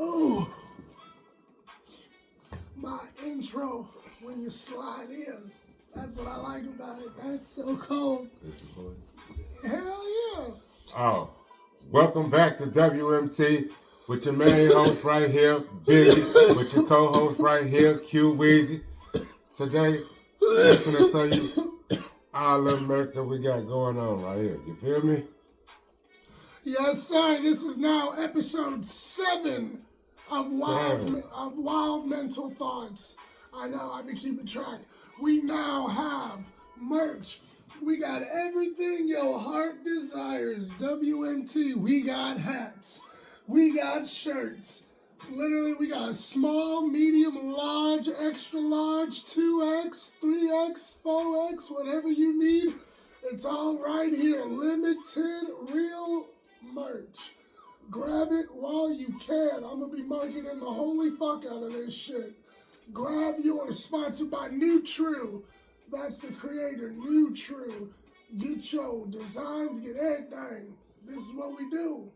Oh, my intro when you slide in. That's what I like about it. That's so cold. Hell yeah. Oh, welcome back to WMT with your main host right here, Biggie, with your co-host right here, Q Weezy. Today, I'm gonna show you all the mess that we got going on right here. You feel me? Yes, sir. This is now episode 7 of Wild Mental Thoughts. I know, I've been keeping track. We now have merch. We got everything your heart desires. WMT. We got hats. We got shirts. Literally, we got small, medium, large, extra large, 2X, 3X, 4X, whatever you need. It's all right here. Limited, real merch. Grab it while you can. I'm going to be marketing the holy fuck out of this shit. Grab yours. Sponsored by New True. That's the creator, New True. Get your designs, get everything. This is what we do.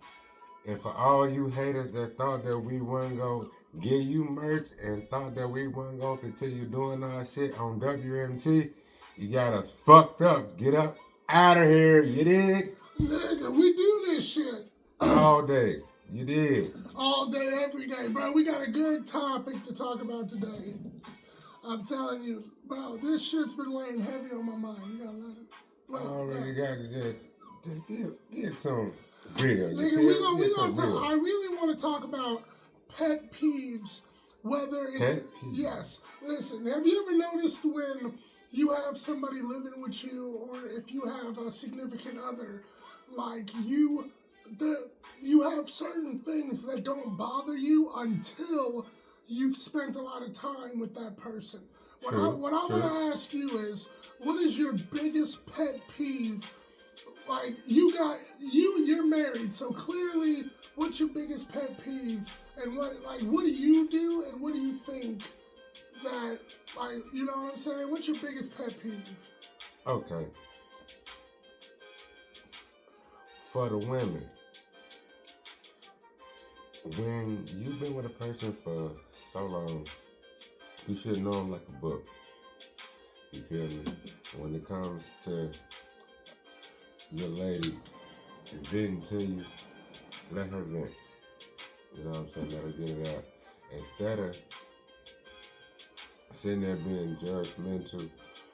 And for all you haters that thought that we weren't going to give you merch and thought that we weren't going to continue doing our shit on WMT, you got us fucked up. Get up out of here, you dig? Nigga, we do this shit. All day. You did. All day, every day. Bro, we got a good topic to talk about today. I'm telling you, bro, this shit's been weighing heavy on my mind. You gotta let it. I already got to just get some real. Nigga, we gonna talk. I really want to talk about pet peeves. Whether it's pet peeves. Yes. Listen, have you ever noticed when you have somebody living with you, or if you have a significant other, like you have certain things that don't bother you until you've spent a lot of time with that person. What I want to ask you is, what is your biggest pet peeve? Like, you're married, so clearly, what's your biggest pet peeve? And what do you do, and what do you think that, like, you know what I'm saying? What's your biggest pet peeve? Okay. For the women, when you've been with a person for so long, you should know them like a book. You feel me? When it comes to your lady venting to you, let her vent. You know what I'm saying? Let her get it out. Instead of sitting there being judgmental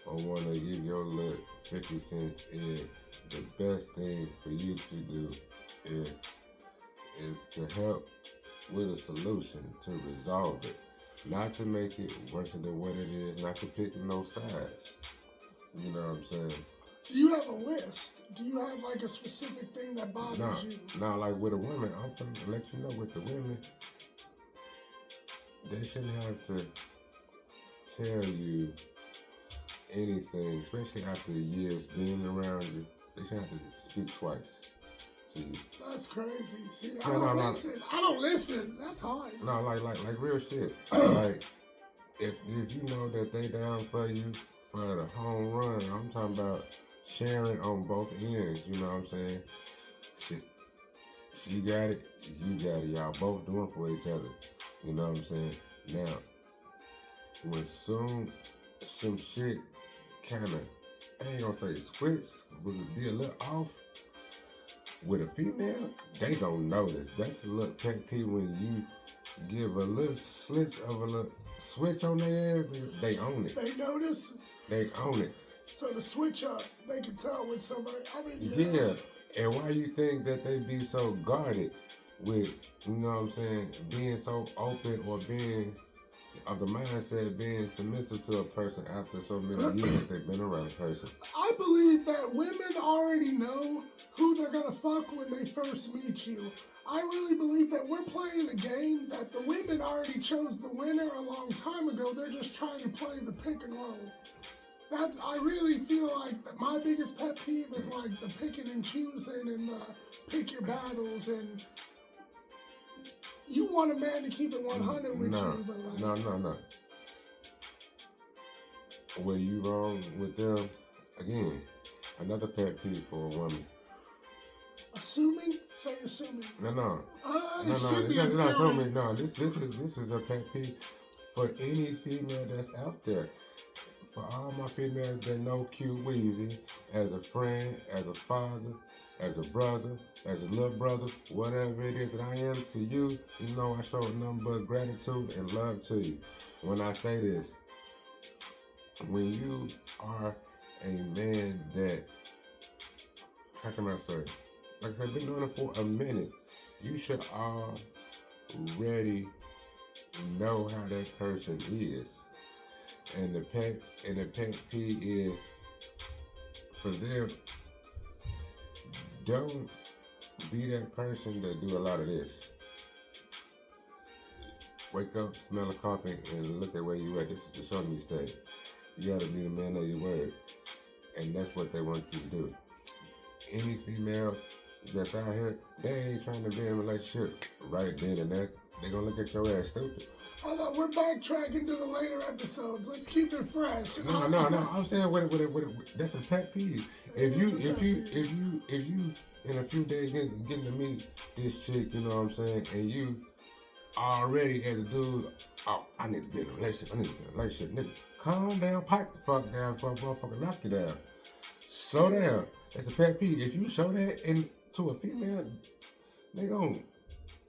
or want to give your little 50 cents in, the best thing for you to do is to help with a solution, to resolve it. Not to make it worse than what it is, not to pick no sides. You know what I'm saying? Do you have a list? Do you have like a specific thing that bothers you? No, like with a woman, I'm trying to let you know with the women, they shouldn't have to tell you anything, especially after years being around you. They shouldn't have to speak twice. See? That's crazy. See, I don't listen. That's hard. No, like real shit. Like if you know that they down for you for the home run, I'm talking about sharing on both ends. You know what I'm saying? Shit, she got it, you got it. Y'all both doing for each other. You know what I'm saying? Now, when some shit kind of, I ain't gonna say switch, but be a little off. With a female, they don't notice. That's a little pet peeve when you give a little switch on their ass, they own it. They notice? They own it. So to switch up, they can tell when somebody, Yeah, and why you think that they be so guarded with, you know what I'm saying, being so open or being of the mindset being submissive to a person after so many years that they've been around a person? I believe that women already know who they're gonna fuck when they first meet you. I really believe that we're playing a game that the women already chose the winner a long time ago. They're just trying to play the pick and roll. I really feel like my biggest pet peeve is like the picking and choosing and the pick your battles, and you want a man to keep it 100 with you, but like... No. Were you wrong with them? Again, another pet peeve for a woman. Assuming? Say assuming. No. It should be a serious. This is a pet peeve for any female that's out there. For all my females that know Q Weezy as a friend, as a father, as a brother, as a little brother, whatever it is that I am to you, you know I show nothing but gratitude and love to you. When I say this, when you are a man that, how can I say, like I said, been doing it for a minute, you should already know how that person is. And the pet peeve is for them, don't be that person that do a lot of this. Wake up, smell a coffee, and look at where you at. This is the show me state. You gotta be the man of your word. And that's what they want you to do. Any female that's out here, they ain't trying to be in a relationship right then and there. They gonna look at your ass stupid. I thought we're backtracking to the later episodes. Let's keep it fresh. No. I'm saying that's a pet peeve. If you in a few days getting to meet this chick, you know what I'm saying, and you already as a dude, oh, I need to be in a relationship. Nigga, calm down, pipe the fuck down before I motherfucker knock you down. Slow down. That's a pet peeve. If you show that to a female, they gon'.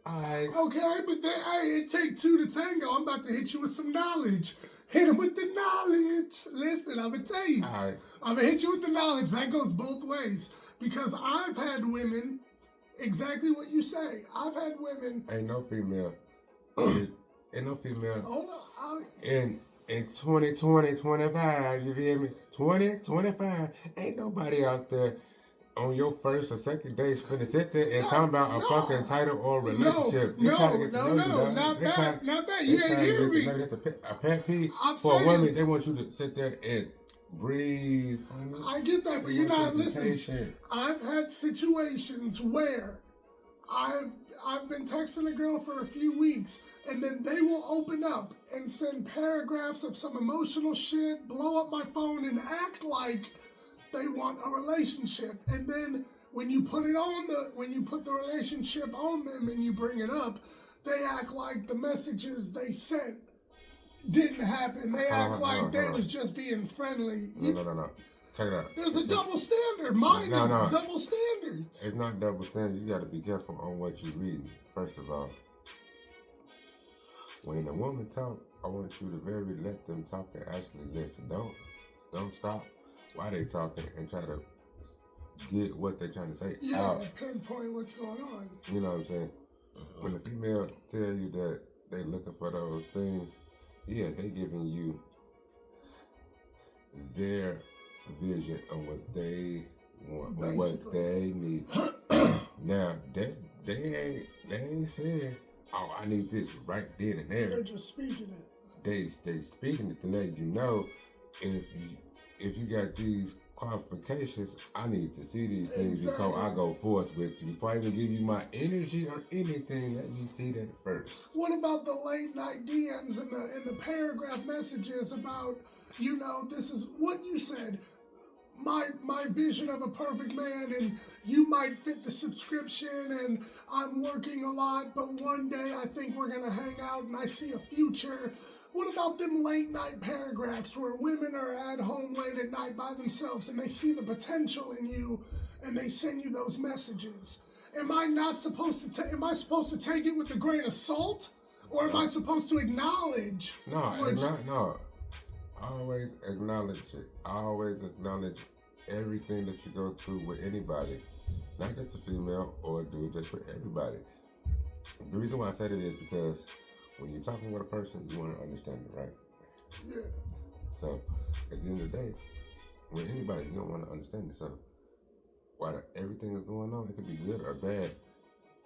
Alright. Okay, but then, hey, it take two to tango. I'm about to hit you with some knowledge. Hit him with the knowledge. Listen, I'm going to tell you. Alright. I'm going to hit you with the knowledge. That goes both ways. Because I've had women, exactly what you say. I've had women. Ain't no female. Hold on. In 2020, 25, you feel me? 20, 25, ain't nobody out there on your first or second days finna sit there and talk about a fucking title or relationship. Not that. You ain't hearing me. That's a pet peeve for a woman. They want you to sit there and breathe. I get that, but you're not listening. I've had situations where I've been texting a girl for a few weeks, and then they will open up and send paragraphs of some emotional shit, blow up my phone, and act like they want a relationship. And then when you put the relationship on them and you bring it up, they act like the messages they sent didn't happen. They act like they was just being friendly. No. Check it out. There's a double standard. Mine is double standards. It's not double standard. You got to be careful on what you read. First of all, when a woman talk, I want you to very let them talk and actually listen. Don't stop while they talking and try to get what they're trying to say out. Pinpoint what's going on. You know what I'm saying? When a female tell you that they looking for those things, yeah, they giving you their vision of what they want, or what they need. Now, they ain't saying, oh, I need this right then and there. They're just speaking it. They speaking it to let you know if you got these qualifications, I need to see these things before I go forth with you. Before I even give you my energy or anything, let me see that first. What about the late night DMs and the paragraph messages about, this is what you said, my vision of a perfect man, and you might fit the subscription, and I'm working a lot, but one day I think we're gonna hang out and I see a future. What about them late night paragraphs where women are at home late at night by themselves and they see the potential in you and they send you those messages? Am I supposed to take it with a grain of salt, or am I supposed to acknowledge? No. Always acknowledge it. Always acknowledge everything that you go through with anybody, not just a female or a dude, just with everybody. The reason why I said it is because when you're talking with a person, you want to understand it, right? Yeah. So, at the end of the day, with anybody, you don't want to understand it. So, while everything is going on, it could be good or bad,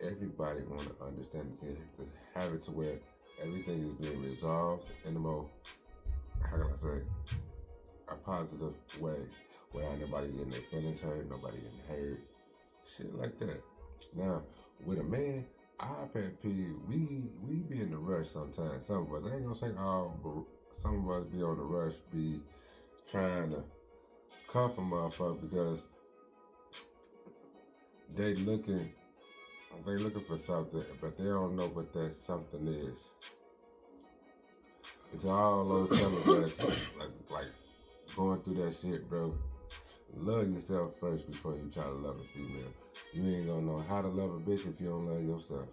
everybody want to understand it. To have it to where everything is being resolved in the most, how can I say, a positive way, without nobody getting their feelings hurt, nobody getting hurt, shit like that. Now, with a man, our pet peeve, we be in the rush sometimes. Some of us, I ain't gonna say all, but some of us be on the rush, be trying to cuff a motherfucker because they looking they looking for something, but they don't know what that something is. It's all those telling us, like going through that shit, bro. Love yourself first before you try to love a female. You ain't gonna know how to love a bitch if you don't love yourself.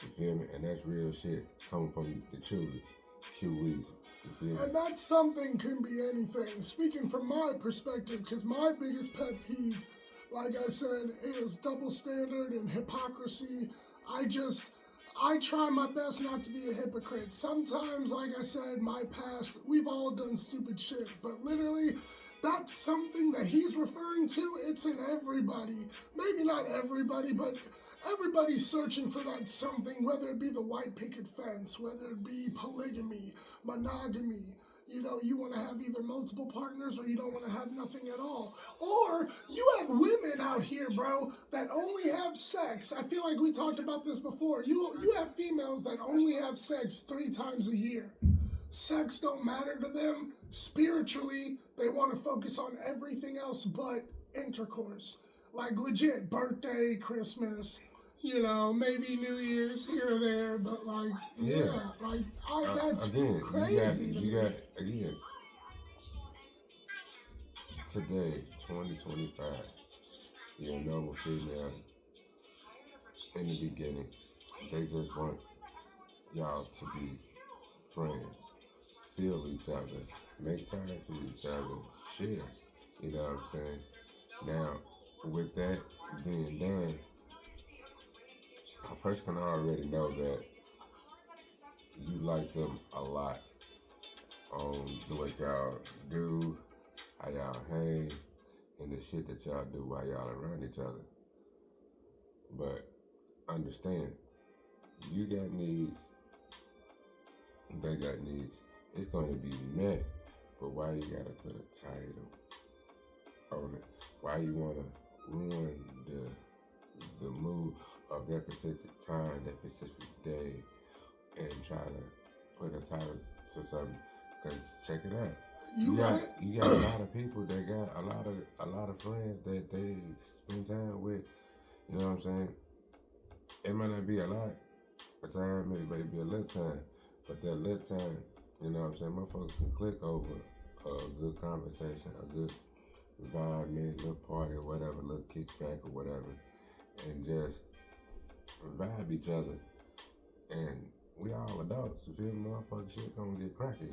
You feel me? And that's real shit coming from the children. Q Weezy. You feel me? And that something can be anything. Speaking from my perspective, because my biggest pet peeve, like I said, is double standard and hypocrisy. I try my best not to be a hypocrite. Sometimes, like I said, my past, we've all done stupid shit, but literally, that's something that he's referring to. It's in everybody. Maybe not everybody, but everybody's searching for that something, whether it be the white picket fence, whether it be polygamy, monogamy. You know, you want to have either multiple partners or you don't want to have nothing at all. Or you have women out here, bro, that only have sex. I feel like we talked about this before. You have females that only have sex 3 times a year. Sex don't matter to them. Spiritually, they want to focus on everything else but intercourse. Like legit, birthday, Christmas, you know, maybe New Year's here or there, but like, like, that's again, crazy. you got, again, today, 2025, you know, a female, in the beginning, they just want y'all to be friends, feel each other, make time for each other, share, you know what I'm saying? Now, with that being done, a person can already know that you like them a lot on what y'all do, how y'all hang, and the shit that y'all do while y'all around each other. But understand, you got needs, they got needs. It's going to be met, but why you gotta put a title on it? Why you wanna ruin the mood of that specific time, that specific day, and try to put a title to something? Cause check it out, you got a lot of people that got a lot of friends that they spend time with. You know what I'm saying? It might not be a lot of time, it may be a little time, but that little time, you know what I'm saying? Motherfuckers can click over a good conversation, a good vibe, man, little party or whatever, little kickback or whatever, and just vibe each other. And we all adults, you feel me? Motherfucker shit gonna get cracky.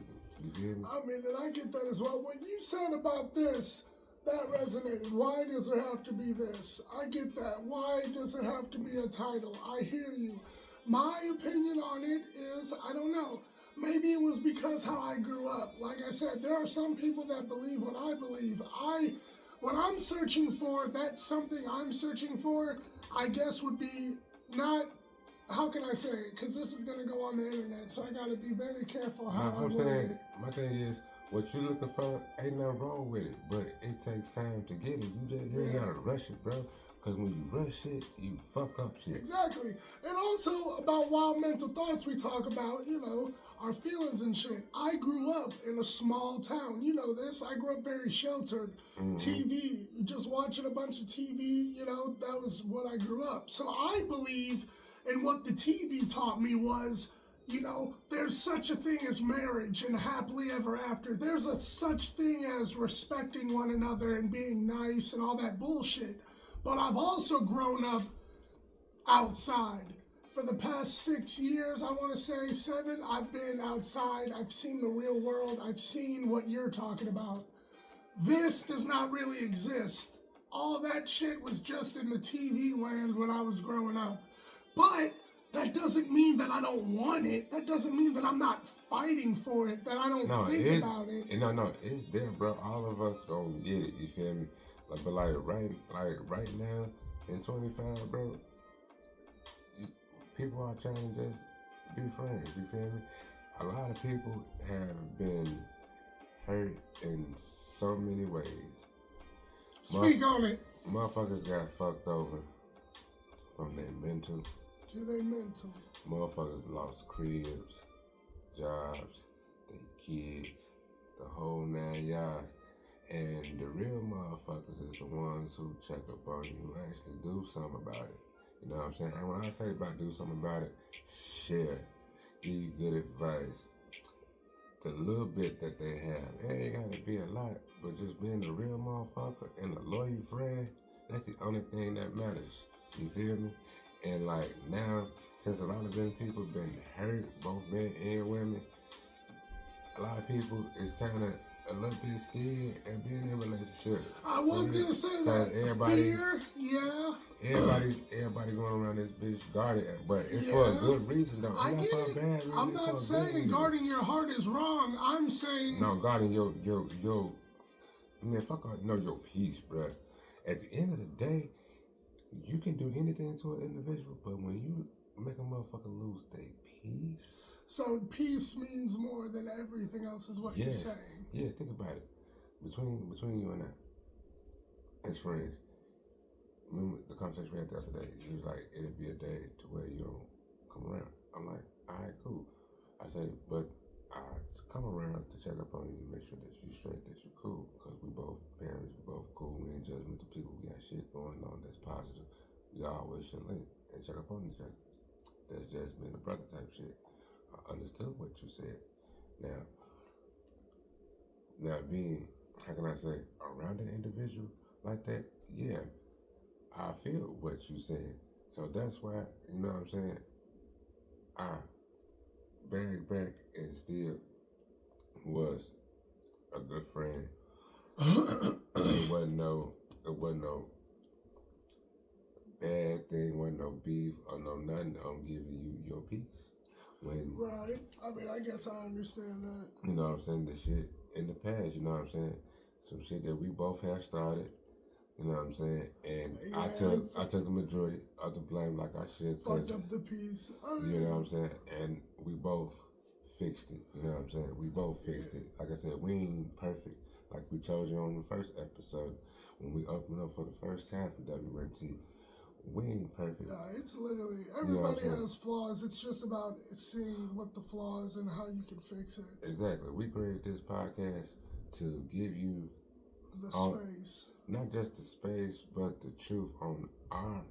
You feel me? I mean, and I get that as well. What you said about this, that resonated. Why does there have to be this? I get that. Why does there have to be a title? I hear you. My opinion on it is, I don't know. Maybe it was because how I grew up. Like I said, there are some people that believe what I believe. What I'm searching for, that's something I'm searching for, I guess would be not, how can I say it? Because this is going to go on the internet, so I got to be very careful how I word it. My thing is, what you looking for, ain't nothing wrong with it, but it takes time to get it. You ain't gotta rush it, bro. Because when you rush it, you fuck up shit. Exactly. And also about wild mental thoughts, we talk about, you know, our feelings and shit. I grew up in a small town. You know this. I grew up very sheltered. Mm-hmm. TV, just watching a bunch of TV, you know, that was what I grew up. So I believe in what the TV taught me was, you know, there's such a thing as marriage and happily ever after. There's a such thing as respecting one another and being nice and all that bullshit. But I've also grown up outside. For the past 6 years, I want to say 7, I've been outside. I've seen the real world. I've seen what you're talking about. This does not really exist. All that shit was just in the TV land when I was growing up. But that doesn't mean that I don't want it. That doesn't mean that I'm not fighting for it, that I don't think about it. No, it's there, bro. All of us gonna get it, you feel me? But right now, in 25, bro, people are trying to just be friends, you feel me? A lot of people have been hurt in so many ways. Speak on it. Motherfuckers got fucked over from their mental. To their mental. Motherfuckers lost cribs, jobs, their kids, the whole 9 yards. And the real motherfuckers is the ones who check up on you, who actually do something about it. You know what I'm saying? And when I say about do something about it, share, give you good advice. The little bit that they have, it ain't gotta be a lot, but just being a real motherfucker and a loyal friend, that's the only thing that matters. You feel me? And like now, since a lot of them people been hurt, both men and women, a lot of people is kind of a little bit scared and being in a relationship. I was gonna say that. Fear, yeah. Everybody going around this bitch guarded, but it's for a good reason though. I get it. Bad reason. I'm not saying guarding your heart is wrong. I'm saying no, guarding your. Man, fuck off. Know your peace, bruh. At the end of the day, you can do anything to an individual, but when you make a motherfucker lose their peace. So peace means more than everything else, is what you're saying. Yeah, think about it. Between you and I, as friends. Remember the conversation we had the other day? He was like, it'll be a day to where you don't come around. I'm like, all right, cool. I say, but I come around to check up on you, make sure that you straight, that you cool, because we both parents, we both cool, we ain't judgmental people, we got shit going on that's positive. We always should link and check up on each other. That's just been a brother type shit. I understood what you said. Now being, how can I say, around an individual like that, yeah, I feel what you saying. So that's why, you know what I'm saying, I back and still was a good friend. It wasn't no bad thing, wasn't no beef or no nothing on giving you your peace. Right. I mean, I guess I understand that. You know what I'm saying? The shit in the past, you know what I'm saying? Some shit that we both had started. You know what I'm saying? And yeah, I took the majority of the blame like I should. Fucked up the piece. You know what I'm saying? And we both fixed it. You know what I'm saying? We both fixed it. Like I said, we ain't perfect. Like we told you on the first episode, when we opened up for the first time for WNT, we ain't perfect. Yeah, it's literally, everybody has flaws. It's just about seeing what the flaws and how you can fix it. Exactly. We created this podcast to give you the space. Not just the space, but the truth on our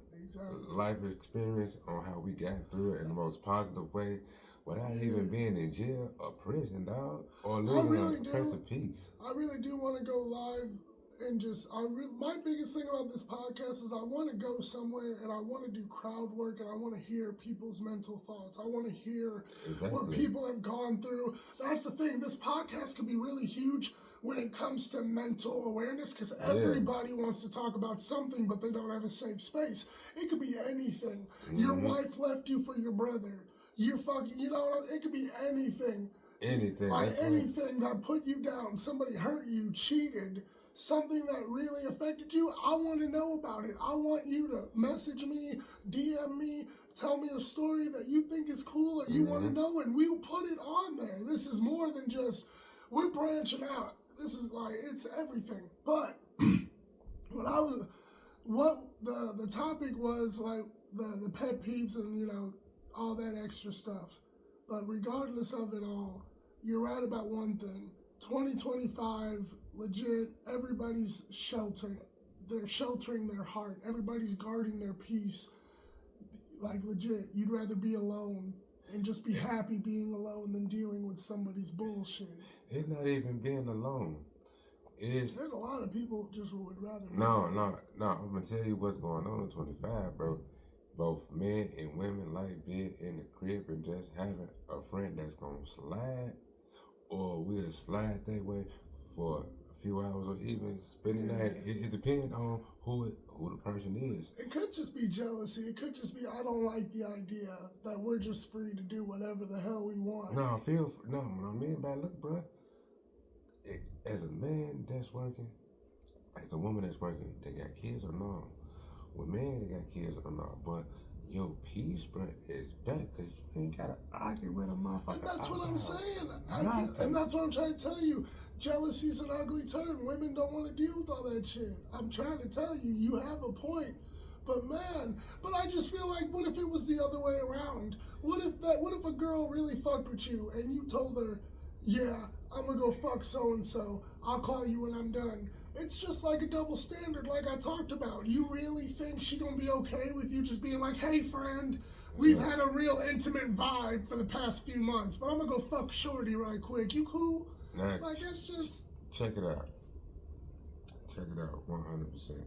life experience, on how we got through it in the most positive way, without even being in jail or prison, dog, or losing a place of peace. I really do want to go live and just, my biggest thing about this podcast is I want to go somewhere and I want to do crowd work and I want to hear people's mental thoughts. I want to hear what people have gone through. That's the thing. This podcast could be really huge when it comes to mental awareness, because everybody wants to talk about something, but they don't have a safe space. It could be anything. Your wife left you for your brother. You're fucking, you know, it could be anything. Anything. Like anything that put you down. Somebody hurt you, cheated, something that really affected you. I want to know about it. I want you to message me, DM me, tell me a story that you think is cool or you want to know, and we'll put it on there. This is more than just, we're branching out. This is like, it's everything. But what the topic was, like the pet peeves and, you know, all that extra stuff. But regardless of it all, you're right about one thing. 2025, legit, everybody's sheltered. They're sheltering their heart. Everybody's guarding their peace. Like, legit, you'd rather be alone and just be happy being alone than dealing with somebody's bullshit. It's not even being alone. There's a lot of people just would rather. No. I'm gonna tell you what's going on in 25, bro. Both men and women like being in the crib and just having a friend that's gonna slide, or we'll slide that way for a few hours, or even spending the night. It depends on who the person is. It could just be jealousy. It could just be, I don't like the idea that we're just free to do whatever the hell we want. What I mean by, look, bro, as a man that's working, as a woman that's working, they got kids or no. With men, they got kids or not. But your peace, bro, is better because you ain't got to argue with a motherfucker. And that's what I'm saying. And that's what I'm trying to tell you. Jealousy's an ugly term. Women don't want to deal with all that shit. I'm trying to tell you, you have a point. But man, I just feel like, what if it was the other way around? What if a girl really fucked with you and you told her, yeah, I'm gonna go fuck so-and-so. I'll call you when I'm done. it's just like a double standard, like I talked about. You really think she gonna be okay with you just being like, hey, friend, we've had a real intimate vibe for the past few months, but I'm gonna go fuck Shorty right quick. You cool? Now, Like, it's just... Check it out. Check it out, 100%.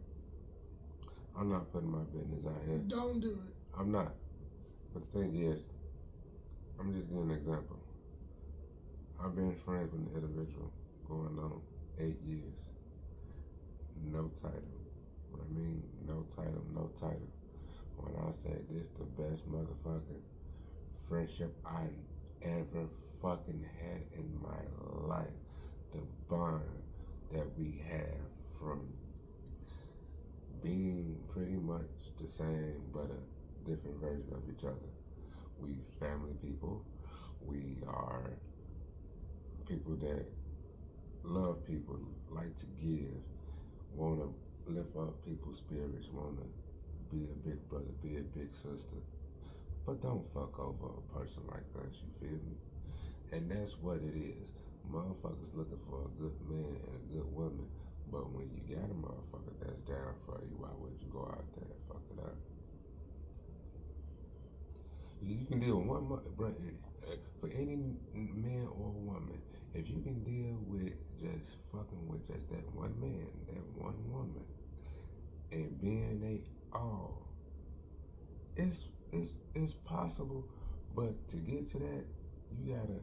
I'm not putting my business out here. Don't do it. I'm not. But the thing is, I'm just giving an example. I've been friends with an individual going on 8 years. No title. What I mean, no title, no title. When I say this the best motherfucking friendship I ever fucking had in my life. The bond that we have from being pretty much the same but a different version of each other. We family people. We are people that love people, like to give, want to lift up people's spirits, want to be a big brother, be a big sister. But don't fuck over a person like us, you feel me? And that's what it is. Motherfuckers looking for a good man and a good woman. But when you got a motherfucker that's down for you, why would you go out there and fuck it up? You can deal with one, for any man or woman, if you can deal with just fucking with just that one man, that one woman, and being they all, it's possible. But to get to that, you gotta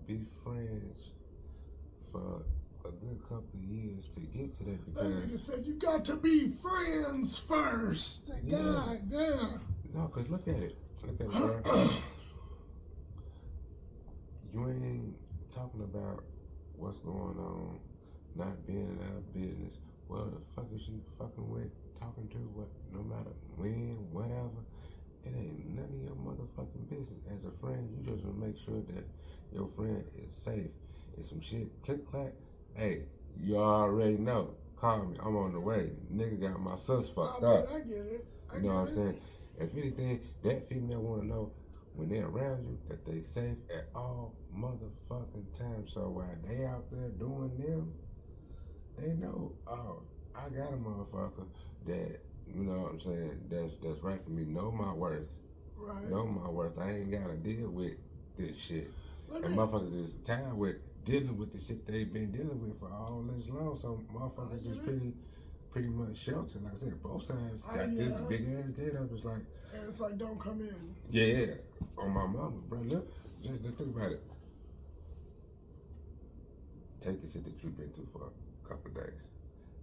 be friends for a good couple of years to get to that. Because that nigga said you got to be friends first. Yeah. God damn. No, cause look at it, bro. You ain't talking about what's going on, not being in our business. Well, the fuck is she fucking with, talking to, what? No matter when, whatever. It ain't none of your motherfucking business. As a friend, you just want to make sure that your friend is safe. If some shit click clack, hey, you already know. Call me. I'm on the way. Nigga got my sus fucked up. I get it. You know what I'm saying? If anything, that female want to know when they're around you that they safe at all motherfucking times. So while they out there doing them, they know, oh, I got a motherfucker that, you know what I'm saying, that's right for me. Know my worth. Right. Know my worth. I ain't got to deal with this shit. And motherfuckers is tired with dealing with the shit they've been dealing with for all this long. So motherfuckers is pretty much sheltered. Like I said, both sides got this big ass gate up. It's like, and it's like, don't come in. Yeah, on my mama, bro. Look, just think about it. Take the shit that you've been through for a couple of days,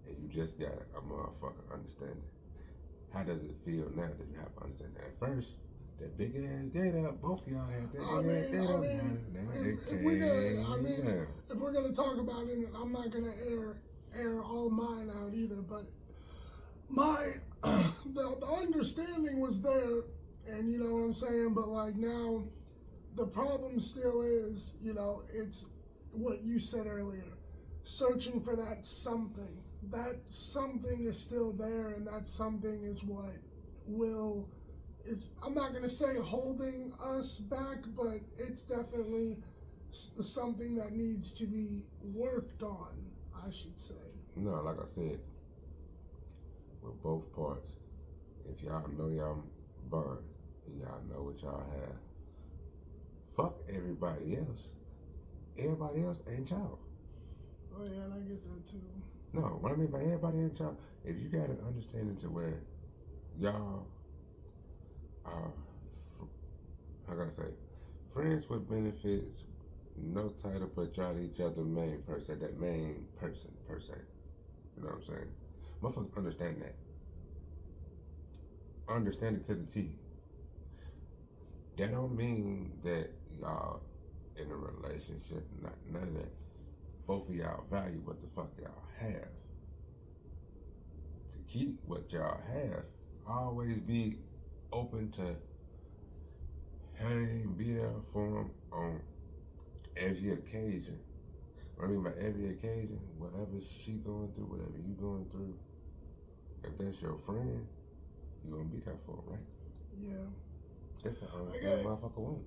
and you just got a motherfucker understanding. How does it feel now that you have understanding? At first, that big ass gate up, both of y'all had that big ass gate up. If we're gonna talk about it, I'm not gonna air all mine out either, but the understanding was there, and you know what I'm saying, but like now the problem still is, you know, it's what you said earlier, searching for that something. That something is still there, and that something is what I'm not gonna say holding us back, but it's definitely something that needs to be worked on, I should say. No, like I said, with both parts, if y'all know y'all bond, and y'all know what y'all have, fuck everybody else. Everybody else ain't y'all. Oh yeah, and I get that too. No, what I mean by everybody ain't y'all, if you got an understanding to where y'all are, how can I say, friends with benefits, no title, but y'all each other main person, that main person per se. You know what I'm saying? Motherfuckers understand that. Understand it to the T. That don't mean that y'all in a relationship, none of that. Both of y'all value what the fuck y'all have. To keep what y'all have, always be open to, hey, be there for them on every occasion. What I mean by every occasion, whatever she going through, whatever you going through, if that's your friend, you gonna be there for them, right? Yeah. That's the only thing motherfucker want.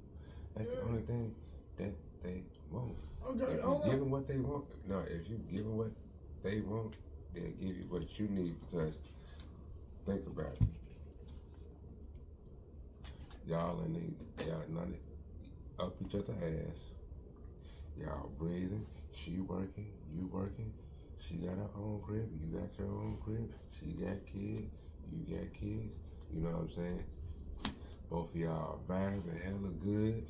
That's the only thing that they want. Okay, if you give them what they want, if you give them what they want, they'll give you what you need because think about it. Y'all none up each other's ass. Y'all breathing. She working, you working. She got her own crib, you got your own crib. She got kids, you got kids. You know what I'm saying? Both of y'all vibing hella good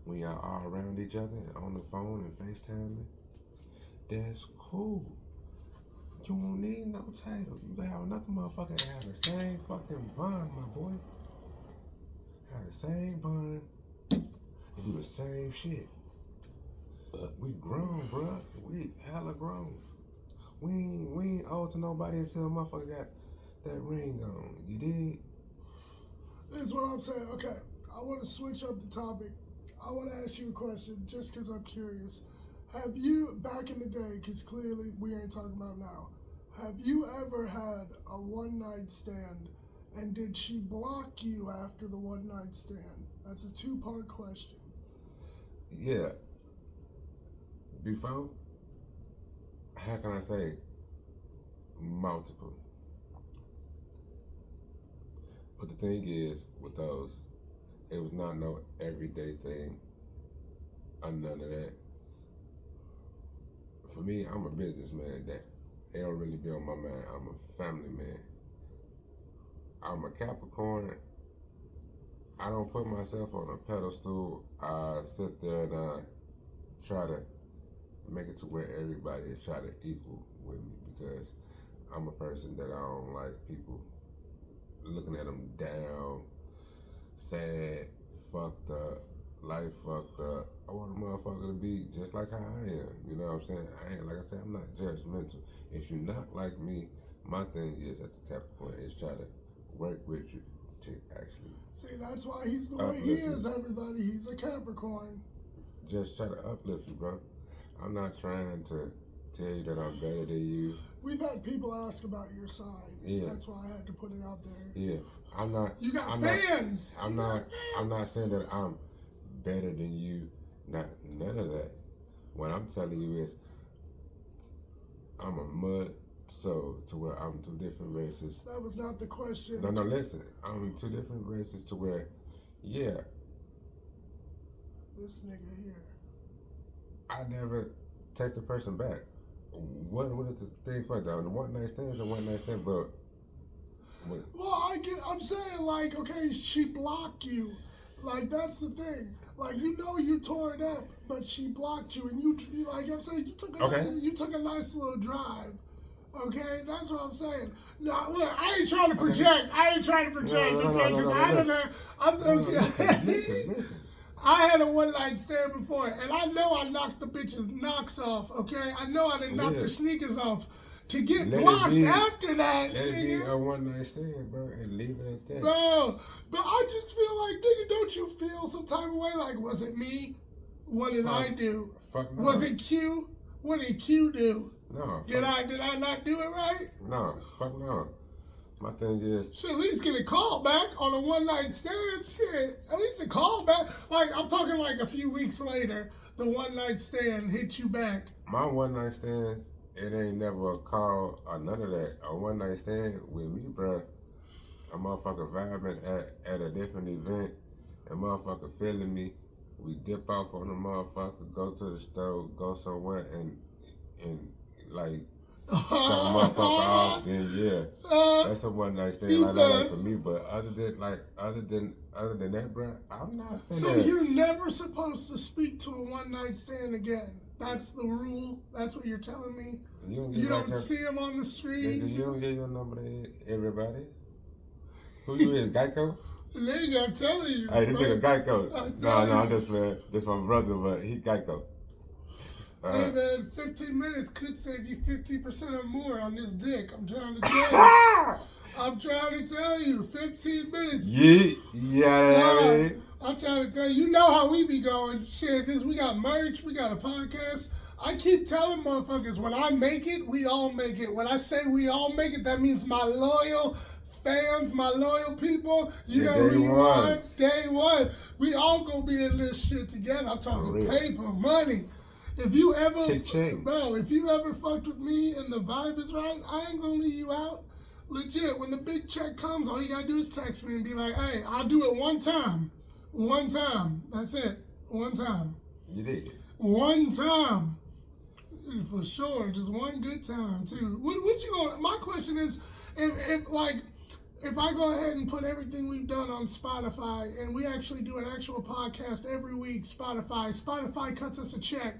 when y'all all around each other on the phone and FaceTiming. That's cool. You don't need no title. You can have another motherfucker that have the same fucking bond, my boy. Have the same bond and do the same shit. We grown, bruh. We hella grown. We ain't owed to nobody until a motherfucker got that ring on. You dig? That's what I'm saying. Okay, I want to switch up the topic. I want to ask you a question just because I'm curious. Have you, back in the day, because clearly we ain't talking about now, have you ever had a one-night stand, and did she block you after the one-night stand? That's a two-part question. Yeah. Before, how can I say, multiple. But the thing is, with those, it was not no everyday thing or none of that. For me, I'm a businessman. That it don't really be on my mind. I'm a family man. I'm a Capricorn. I don't put myself on a pedestal. I sit there and I try to make it to where everybody is trying to equal with me because I'm a person that I don't like people looking at them down, sad, fucked up, life fucked up. I want a motherfucker to be just like how I am. You know what I'm saying? I ain't, like I said, I'm not judgmental. If you're not like me, my thing is as a Capricorn is try to work with you to actually. See, that's why he's the way he is, everybody. He's a Capricorn. Just try to uplift you, bro. I'm not trying to tell you that I'm better than you. We've had people ask about your sign. Yeah. That's why I had to put it out there. Yeah. I'm not. You got I'm fans. I'm not saying that I'm better than you. Not none of that. What I'm telling you is, I'm a mud soul to where I'm two different races. That was not the question. No, listen. I'm two different races to where, yeah. This nigga here. I never text the person back. What is the thing for that? The one night stand is a one night stand, but. Well, I'm saying, like, okay, she blocked you. Like, that's the thing. Like, you know you tore it up, but she blocked you, and you like I'm saying, you took a nice little drive. Okay, that's what I'm saying. Now, look, I ain't trying to project. I ain't trying to project, okay? Because I don't know. I'm so Listen. I had a one-night stand before, and I know I knocked the bitch's knocks off, okay? I know I didn't knock the sneakers off. To get blocked after that, let it be a one-night stand, bro, and leave it at that. Bro, but I just feel like, nigga, don't you feel some type of way? Like, was it me? What did I do? Fuck no. Was it Q? What did Q do? No. Did I not do it right? No, fuck no. My thing is, should at least get a call back on a one-night stand. Shit, at least a call back. Like, I'm talking like a few weeks later, the one-night stand hit you back. My one-night stands, it ain't never a call or none of that. A one-night stand with me, bro, a motherfucker vibing at a different event, a motherfucker feeling me. We dip off on the motherfucker, go to the store, go somewhere, and like, cut the motherfucker off, then yeah, that's a one night stand like that for me. But other than that, bro, I'm not. So you're never supposed to speak to a one night stand again. That's the rule. That's what you're telling me. You don't see him on the street. You don't get your number to everybody. Who you is, Geico? Nigga, I'm telling you. Hey, this nigga Geico. No, I'm just playing. This my brother, but he Geico. Hey man, 15 minutes could save you 50% or more on this dick. I'm trying to tell you. I'm trying to tell you, 15 minutes. Yeah. I'm trying to tell you, you know how we be going. Shit, this we got merch, we got a podcast. I keep telling motherfuckers, when I make it, we all make it. When I say we all make it, that means my loyal fans, my loyal people, you know who you are. Day one. We all gonna be in this shit together. I'm talking paper, money. If you ever, Cha-ching. bro, if you ever fucked with me and the vibe is right, I ain't gonna leave you out. Legit, when the big check comes, all you gotta do is text me and be like, hey, I'll do it one time. One time. That's it. One time. You did. One time. For sure. Just one good time, too. What you gonna, my question is, if I go ahead and put everything we've done on Spotify and we actually do an actual podcast every week, Spotify cuts us a check.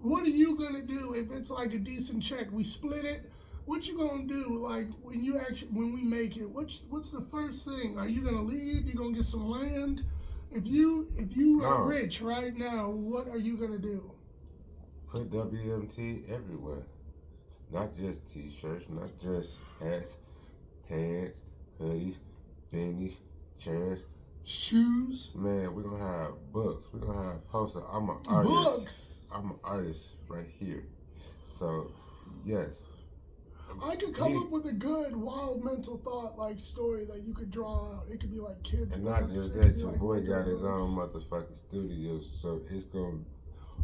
What are you gonna do if it's like a decent check? We split it. What you gonna do? Like when we make it, what's the first thing? Are you gonna leave? You gonna get some land? If you are rich right now, what are you gonna do? Put WMT everywhere. Not just t-shirts, not just hats, pants, hoodies, beanies, chairs, shoes. Man, we're gonna have books. We're gonna have posters. I'm an artist. Books. I'm an artist right here. So, yes. I could come up with a good wild mental thought like story that you could draw out. It could be like kids. And not just that, your boy got his own motherfucking studio, so it's gonna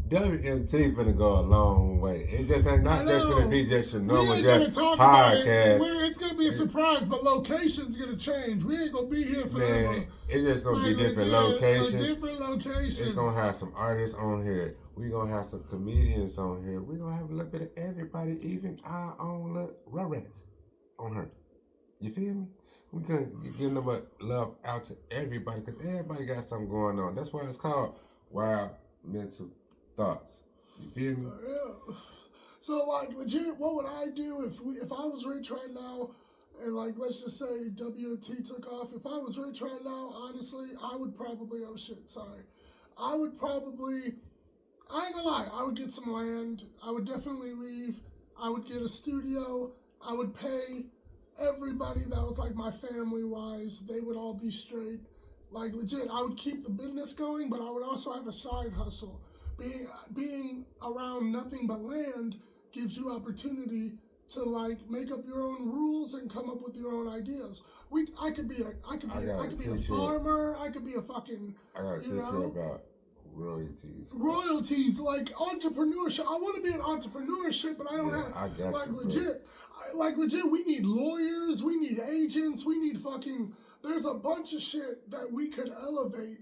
WMT finna go a long way. It's just not just gonna be just your normal podcast. It's gonna be a surprise, but location's gonna change. We ain't gonna be here forever. Man, it's just gonna be different locations. Different locations. It's gonna have some artists on here. We gonna have some comedians on here. We gonna have a little bit of everybody, even our own little Rurats on her. You feel me? We gonna give them a love out to everybody because everybody got something going on. That's why it's called Wild Mental Thoughts. You feel me? Yeah. So like legit, what would I do if I was rich right now, and like let's just say WMT took off? If I was rich right now, honestly, I would probably I ain't gonna lie, I would get some land. I would definitely leave. I would get a studio. I would pay everybody that was like my family wise. They would all be straight. Like legit, I would keep the business going, but I would also have a side hustle. Being around nothing but land gives you opportunity to like make up your own rules and come up with your own ideas. I could be a farmer. I could be a fucking. I gotta teach you about royalties. Royalties, like entrepreneurship. I want to be an entrepreneurship, but I don't have. I got like you, legit. Like legit. We need lawyers. We need agents. We need fucking. There's a bunch of shit that we could elevate.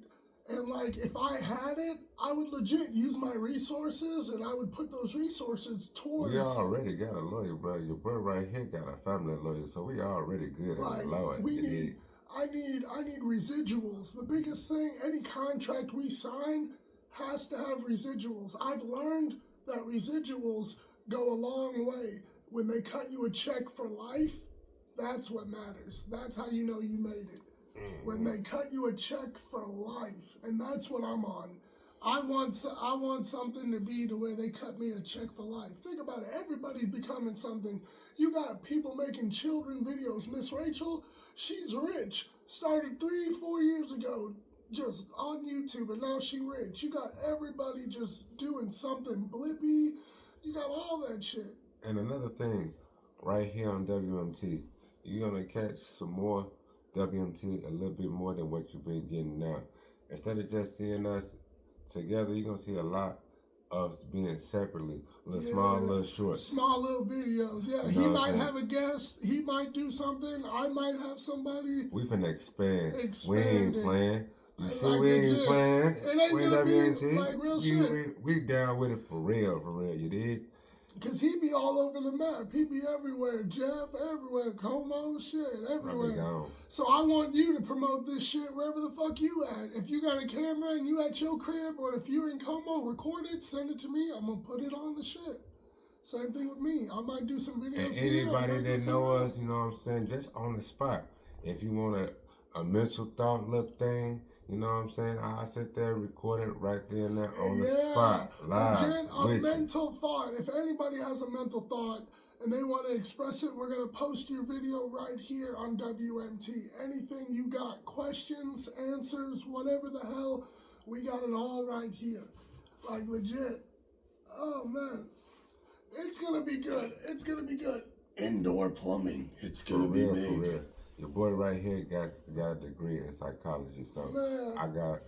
And like, if I had it, I would legit use my resources, and I would put those resources towards. We already got a lawyer, bro. Your bro right here got a family lawyer, so we already good at the law. I need residuals. The biggest thing, any contract we sign has to have residuals. I've learned that residuals go a long way. When they cut you a check for life, that's what matters. That's how you know you made it. When they cut you a check for life, and that's what I'm on. I want something to be to where they cut me a check for life. Think about it. Everybody's becoming something. You got people making children videos. Miss Rachel, she's rich. Started 3-4 years ago just on YouTube, and now she rich. You got everybody just doing something blippy. You got all that shit. And another thing, right here on WMT, you're going to catch some more WMT a little bit more than what you've been getting now. Instead of just seeing us together, you're going to see a lot of us being separately. Small little shorts. Small little videos. Yeah, he might have a guest. He might do something. I might have somebody. We finna expand. We ain't playing. You see, we ain't playing. It ain't gonna be like real shit. We down with it for real, you dig? Because he be all over the map. He be everywhere. Jeff, everywhere. Como, shit, everywhere. So I want you to promote this shit wherever the fuck you at. If you got a camera and you at your crib, or if you're in Como, record it, send it to me. I'm going to put it on the shit. Same thing with me. I might do some videos. And anybody that know us, you know what I'm saying, just on the spot. If you want a mental thought look thing, you know what I'm saying? I sit there and record it right there and there on the spot, live. A mental thought. If anybody has a mental thought and they want to express it, we're going to post your video right here on WMT. Anything you got, questions, answers, whatever the hell, we got it all right here. Like legit. Oh man. It's going to be good. It's going to be good. Indoor plumbing. It's going to be big. For real. Your boy right here got a degree in psychology, so I got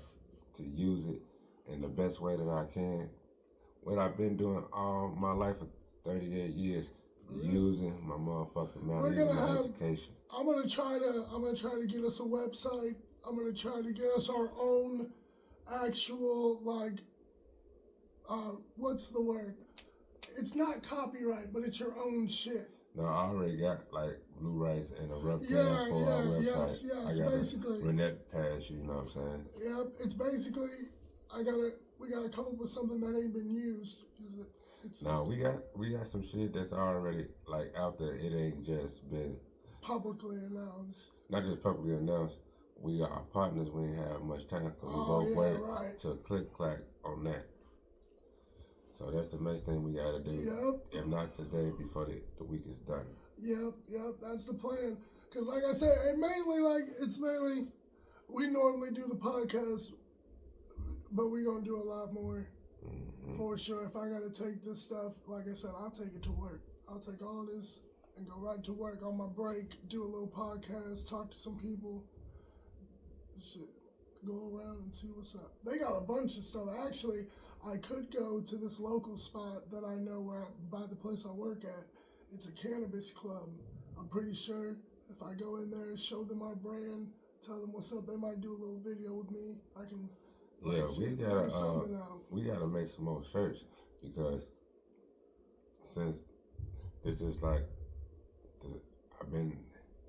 to use it in the best way that I can what I've been doing all my life for 38 years, using my motherfucking mouth, using my education. I'm gonna try to get us a website. I'm gonna try to get us our own actual what's the word? It's not copyright, but it's your own shit. No, I already got like blue rights and a rough draft for our website. Yes, I got basically. run that past you, you know what I'm saying? Yep, it's basically we gotta come up with something that ain't been used. No, we got some shit that's already like out there. It ain't just been publicly announced. Not just publicly announced. We got our partners. We ain't have much time because we both work to click clack on that. So that's the next thing we gotta do. Yep. If not today, before the week is done. Yep. That's the plan. Cause like I said, it's mainly we normally do the podcast, but we're gonna do a lot more. Mm-hmm. For sure. If I gotta take this stuff, like I said, I'll take it to work. I'll take all this and go right to work on my break, do a little podcast, talk to some people. Shit. Go around and see what's up. They got a bunch of stuff. Actually, I could go to this local spot that I know by the place I work at. It's a cannabis club. I'm pretty sure if I go in there, show them our brand, tell them what's up, they might do a little video with me. I can. Yeah, we gotta make some more shirts because since this is like, I've been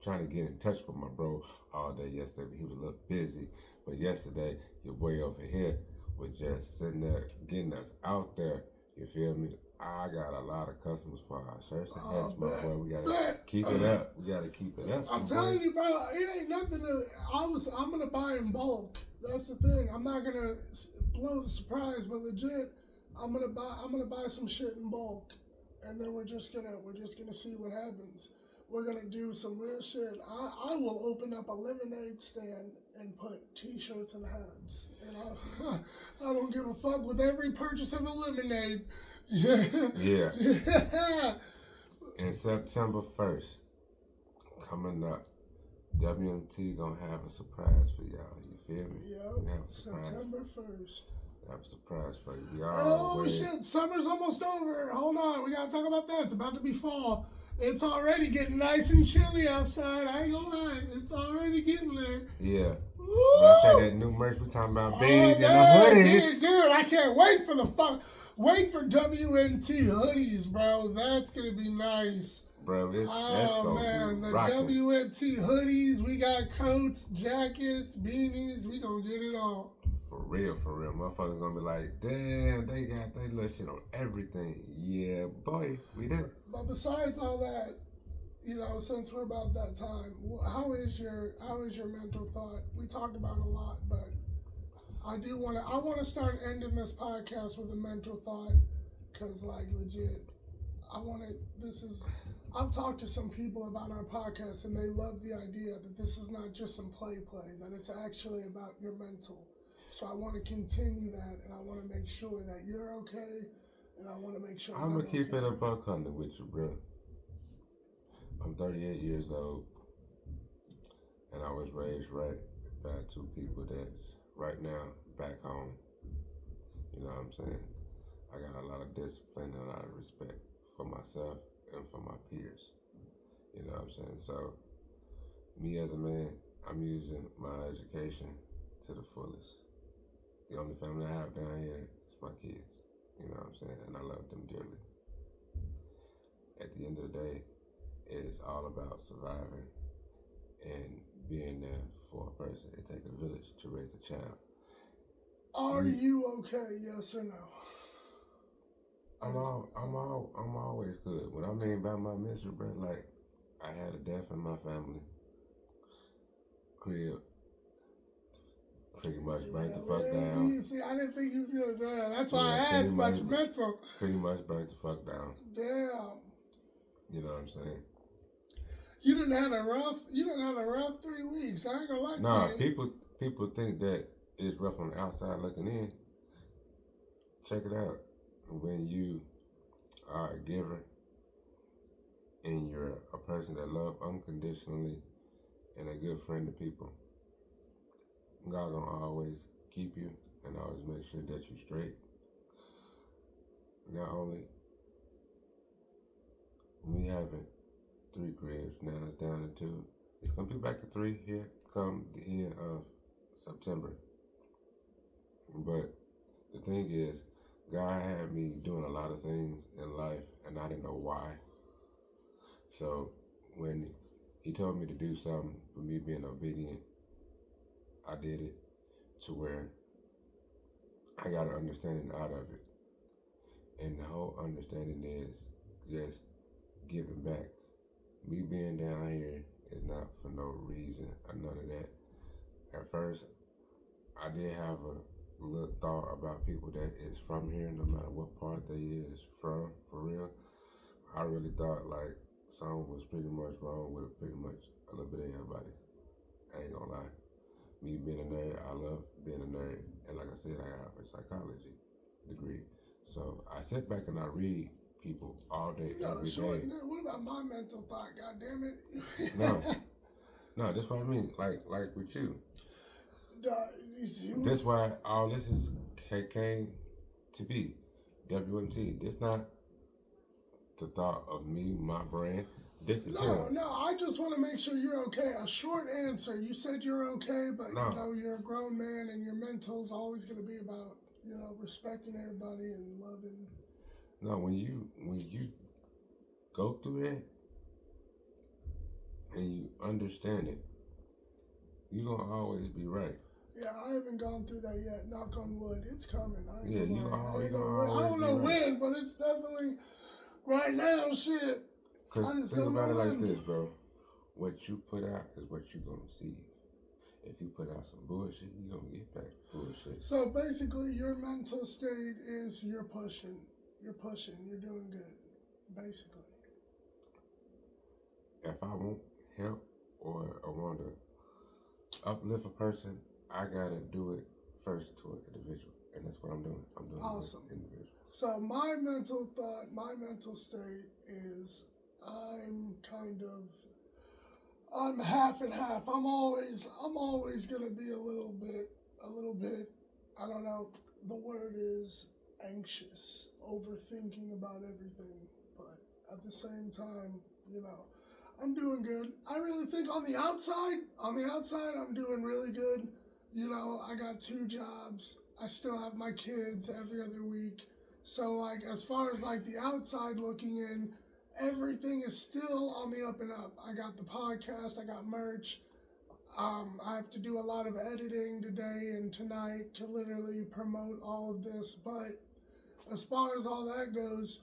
trying to get in touch with my bro all day yesterday, but he was a little busy. But yesterday, your boy over here was just sitting there getting us out there. You feel me? I got a lot of customers for our shirts and hats, my boy. We gotta keep it up. We gotta keep it up. I'm telling you, bro, it ain't nothing I'm gonna buy in bulk. That's the thing. I'm not gonna blow the surprise, but legit, I'm gonna buy some shit in bulk, and then we're just gonna see what happens. We're gonna do some real shit. I will open up a lemonade stand and put T-shirts and hats. And I don't give a fuck with every purchase of a lemonade. Yeah. And September 1st, coming up, WMT gonna have a surprise for y'all. You feel me? Yep. September 1st. Have a surprise for you. Shit! Summer's almost over. Hold on, we gotta talk about that. It's about to be fall. It's already getting nice and chilly outside. I ain't gonna lie. It's already getting there. Yeah. When I say that new merch, we talking about beanies and the hoodies. Dude, I can't wait for wait for WNT hoodies, bro. That's gonna be nice. Bro, that's gonna be rocking. WNT hoodies, we got coats, jackets, beanies, we gonna get it all. For real. Motherfuckers gonna be like, damn, they got that little shit on everything. Yeah, boy, we did. But besides all that, since we're about that time, how is your mental thought? We talked about a lot, but I want to start ending this podcast with a mental thought, because legit, I've talked to some people about our podcast and they love the idea that this is not just some play, that it's actually about your mental. So I want to continue that, and I want to make sure that you're okay, and I want to make sure I'm going to keep it a buck hunter with you, bro. I'm 38 years old, and I was raised right by two people that's right now back home. You know what I'm saying? I got a lot of discipline and a lot of respect for myself and for my peers. You know what I'm saying? So, me as a man, I'm using my education to the fullest. The only family I have down here is my kids. You know what I'm saying? And I love them dearly. At the end of the day, it's all about surviving and being there for a person. It takes a village to raise a child. Are you okay? Yes or no? I'm always good. What I mean by my misery, bro, I had a death in my family. Crib. Pretty much burnt the fuck down. See, I didn't think you was gonna do that. That's why I asked about your mental. Pretty much burnt the fuck down. Damn. You know what I'm saying? You done had a rough 3 weeks. I ain't gonna lie to you. Nah, people think that it's rough on the outside looking in. Check it out. When you are a giver and you're a person that loves unconditionally and a good friend to people, God gonna always keep you and always make sure that you're straight. not only we having 3 cribs, now it's down to 2. It's gonna be back to 3 here come the end of September. But the thing is, God had me doing a lot of things in life, and I didn't know why. So when He told me to do something, for me being obedient, I did it to where I got an understanding out of it. And the whole understanding is just giving back. Me being down here is not for no reason or none of that. At first, I did have a little thought about people that is from here, no matter what part they is from, for real. I really thought like something was pretty much wrong with pretty much a little bit of everybody. I ain't gonna lie. Me being a nerd, I love being a nerd. And like I said, I have a psychology degree. So I sit back and I read people all day, every day. What about my mental thought? God damn it! No, that's what I mean. Like with you. You That's why all this is came to be. WMT. This not the thought of me, my brand. This is him. No, I just want to make sure you're okay. A short answer. You said you're okay, but you're a grown man, and your mental's always going to be about respecting everybody and loving. No, when you go through that and you understand it, you're gonna always be right. Yeah, I haven't gone through that yet. Knock on wood. It's coming. I don't know when, but it's definitely right now. Shit. Cause think about it like this, bro. What you put out is what you're gonna see. If you put out some bullshit, you're gonna get back bullshit. So basically, your mental state is you're pushing, you're doing good, basically. If I want help or I want to uplift a person, I gotta do it first to an individual, and that's what I'm doing. I'm doing awesome. It individual. So my mental thought, my mental state is I'm half and half. I'm always gonna be a little bit. I don't know. The word is anxious, overthinking about everything, but at the same time, I'm doing good. I really think on the outside, I'm doing really good. I got 2 jobs. I still have my kids every other week. So, like, as far as, like, the outside looking in, everything is still on the up and up. I got the podcast. I got merch. I have to do a lot of editing today and tonight to literally promote all of this. But as far as all that goes,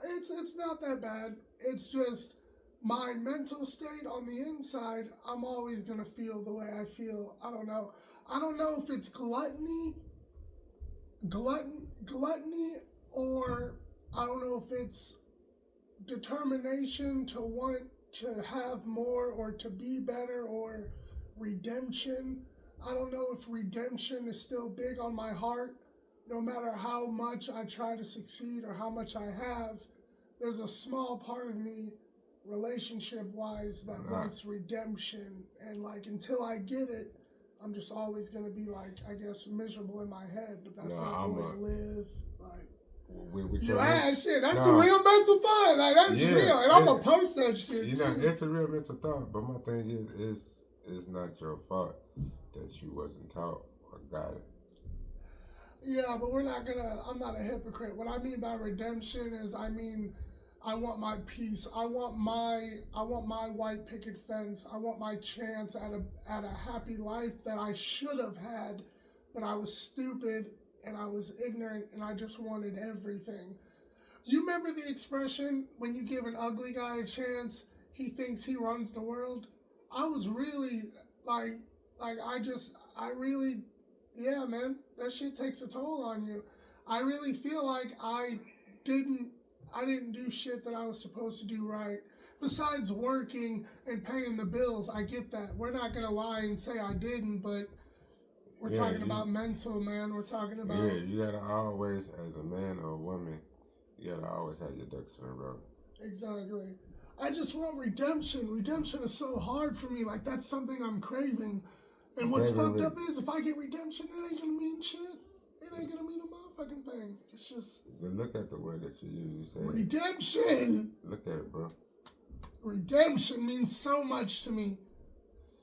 it's not that bad. It's just my mental state on the inside. I'm always gonna feel the way I feel. I don't know if it's gluttony, or I don't know if it's determination to want to have more or to be better, or redemption. I don't know if redemption is still big on my heart. No matter how much I try to succeed or how much I have, there's a small part of me, relationship-wise, that wants redemption. And, like, until I get it, I'm just always going to be, like, I guess, miserable in my head. But that's not the way to live. Like, shit, that's a real mental thought. Like, that's real. And I'm going to post that shit, too. It's a real mental thought. But my thing is it's not your fault that you wasn't taught or got it. Yeah, but I'm not a hypocrite. What I mean by redemption is, I want my peace. I want my white picket fence. I want my chance at a happy life that I should have had, but I was stupid and I was ignorant and I just wanted everything. You remember the expression, when you give an ugly guy a chance, he thinks he runs the world? I was really yeah, man, that shit takes a toll on you. I really feel like I didn't do shit that I was supposed to do right. Besides working and paying the bills, I get that. We're not going to lie and say I didn't, but we're talking about mental, man. We're talking about... Yeah, you got to always, as a man or a woman, you got to always have your ducks in a row. Exactly. I just want redemption. Redemption is so hard for me. Like, that's something I'm craving. And what's fucked up is, if I get redemption, it ain't going to mean shit. It make it a mean a motherfucking thing. It's just... Look at the word that you use. You say redemption! Look at it, bro. Redemption means so much to me.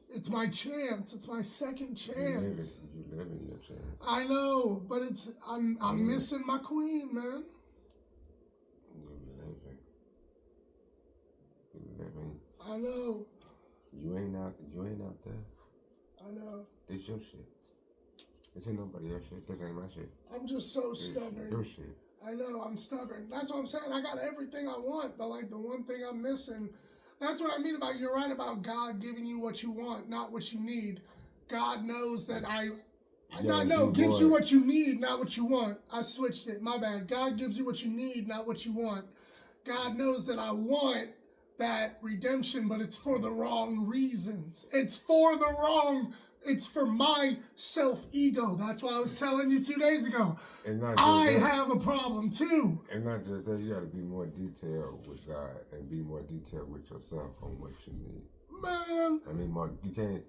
It's my chance. It's my second chance. You live in your chance. I know, but I'm missing my queen, man. You living. I know. You ain't out there. I know. This your shit. This ain't nobody else's shit. This ain't my shit. I'm just so stubborn. Your shit. I know, I'm stubborn. That's what I'm saying. I got everything I want, but like the one thing I'm missing, that's what I mean about, you're right about God giving you what you want, not what you need. God knows that gives you what you need, not what you want. I switched it, my bad. God gives you what you need, not what you want. God knows that I want that redemption, but it's for the wrong reasons. It's for my self-ego. That's why I was telling you 2 days ago. I have a problem too. And not just that, you got to be more detailed with God and be more detailed with yourself on what you need. Man. I mean, Mark, you can't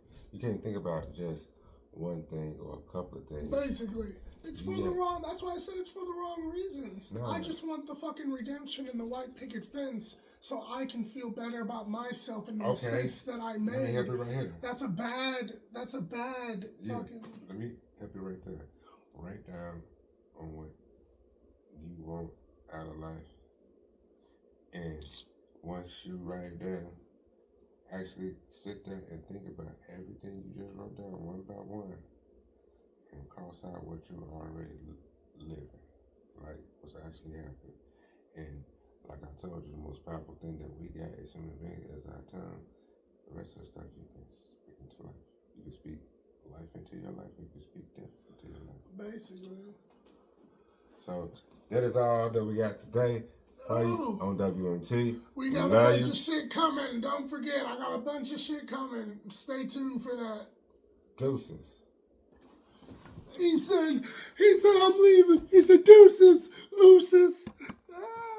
think about just one thing or a couple of things. Basically. It's for the wrong, that's why I said it's for the wrong reasons. No. I just want the fucking redemption and the white picket fence so I can feel better about myself and the mistakes that I made. Let me help you right here. That's a bad fucking... Let me help you right there. Write down on what you want out of life. And once you write it down, actually sit there and think about everything you just wrote down one by one. And cross out what you're already living, like what's actually happening. And like I told you, the most powerful thing that we got as human beings is our tongue. The rest of the stuff you can speak into life. You can speak life into your life, you can speak death into your life. Basically. So that is all that we got today for you on WMT. We got a bunch of shit coming. Don't forget, I got a bunch of shit coming. Stay tuned for that. Deuces. He said, I'm leaving. He